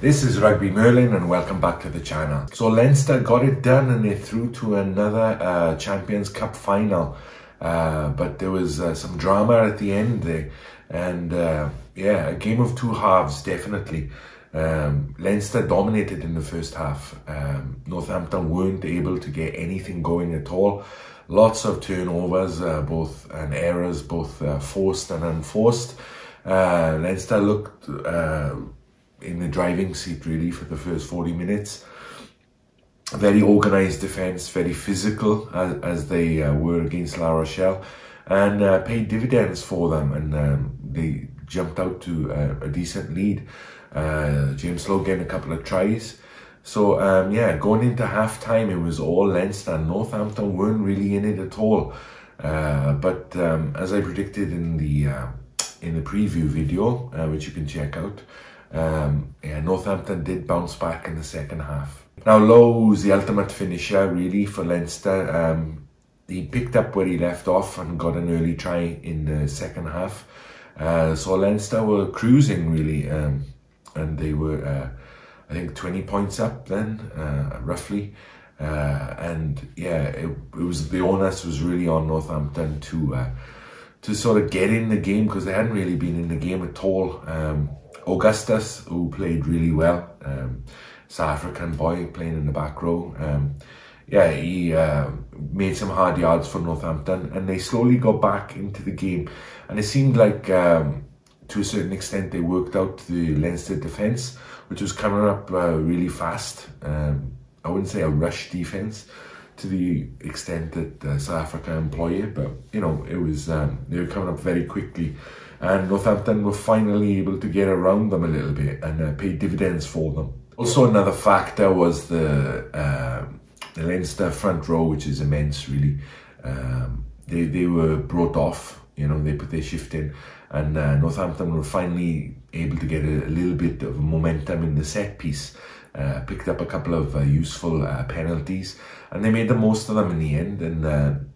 This is Rugby Merlin and welcome back to the channel. So Leinster got it done and they're through to another Champions Cup final. But there was some drama at the end there. And yeah, a game of two halves, definitely. Leinster dominated in the first half. Northampton weren't able to get anything going at all. Lots of turnovers, and errors, both forced and unforced. Leinster looked in the driving seat really for the first 40 minutes. Very organised defence, very physical as they were against La Rochelle, and paid dividends for them, and they jumped out to a decent lead. James Lowe getting a couple of tries. So yeah, going into half-time it was all Leinster. Northampton weren't really in it at all. But as I predicted in the preview video, which you can check out, yeah, Northampton did bounce back in the second half. Now Lowe was the ultimate finisher really for Leinster. He picked up where he left off and got an early try in the second half. So Leinster were cruising really, and they were I think 20 points up then, roughly. And yeah, it was, the onus was really on Northampton to sort of get in the game, because they hadn't really been in the game at all. Augustus, who played really well, South African boy playing in the back row, yeah, he made some hard yards for Northampton, and they slowly got back into the game. And it seemed like, to a certain extent, they worked out the Leinster defence, which was coming up really fast. I wouldn't say a rush defence to the extent that South Africa employ it, but you know, it was they were coming up very quickly, and Northampton were finally able to get around them a little bit and pay dividends for them. Also, another factor was the Leinster front row, which is immense really. They were brought off, you know, they put their shift in, and Northampton were finally able to get a little bit of momentum in the set piece. Picked up a couple of useful penalties, and they made the most of them in the end, and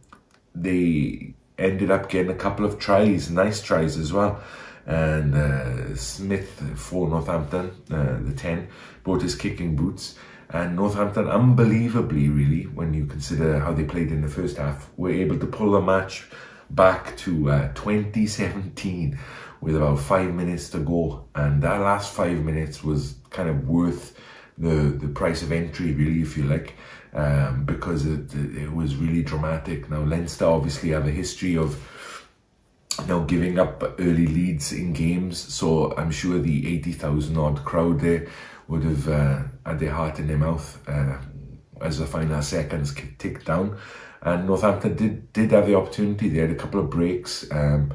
they ended up getting a couple of tries, nice tries as well. And Smith for Northampton, the 10, brought his kicking boots, and Northampton, unbelievably really, when you consider how they played in the first half, were able to pull the match back to 2017 with about 5 minutes to go, and that last 5 minutes was kind of worth the price of entry really, if you like, because it was really dramatic. Now Leinster obviously have a history of giving up early leads in games, so I'm sure the 80,000 odd crowd there would have had their heart in their mouth as the final seconds ticked down. And Northampton did have the opportunity. They had a couple of breaks, and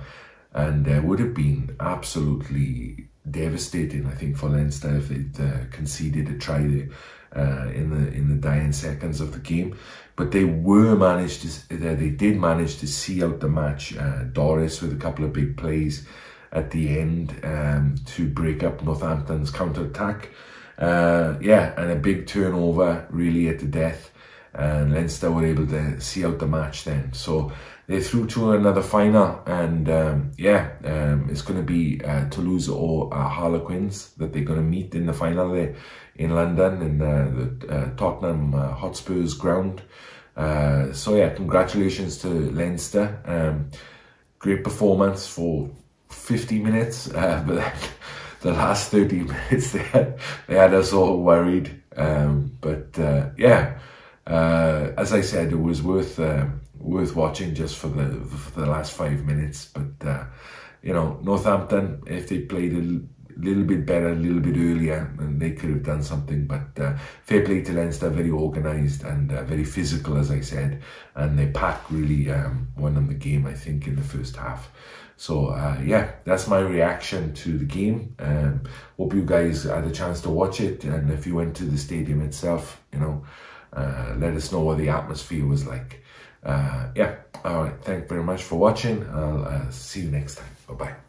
would have been absolutely devastating, I think, for Leinster if they'd conceded a try there in the dying seconds of the game. But they did manage to see out the match. Doris with a couple of big plays at the end to break up Northampton's counter-attack. Yeah, and a big turnover really at the death. And Leinster were able to see out the match then. So they're through to another final, and yeah, it's going to be Toulouse or Harlequins that they're going to meet in the final there in London, in the Tottenham Hotspur's ground. So yeah, congratulations to Leinster. Great performance for 50 minutes, but the last 30 minutes they had us all worried. But yeah. As I said, it was worth watching just for the last 5 minutes. But you know, Northampton, if they played a little bit better, a little bit earlier, and they could have done something. But fair play to Leinster, very organised and very physical, as I said, and their pack really won them the game, I think, in the first half. So yeah, that's my reaction to the game. Hope you guys had a chance to watch it, and if you went to the stadium itself, you know, let us know what the atmosphere was like. Yeah, all right, thank you very much for watching. I'll see you next time. Bye-bye.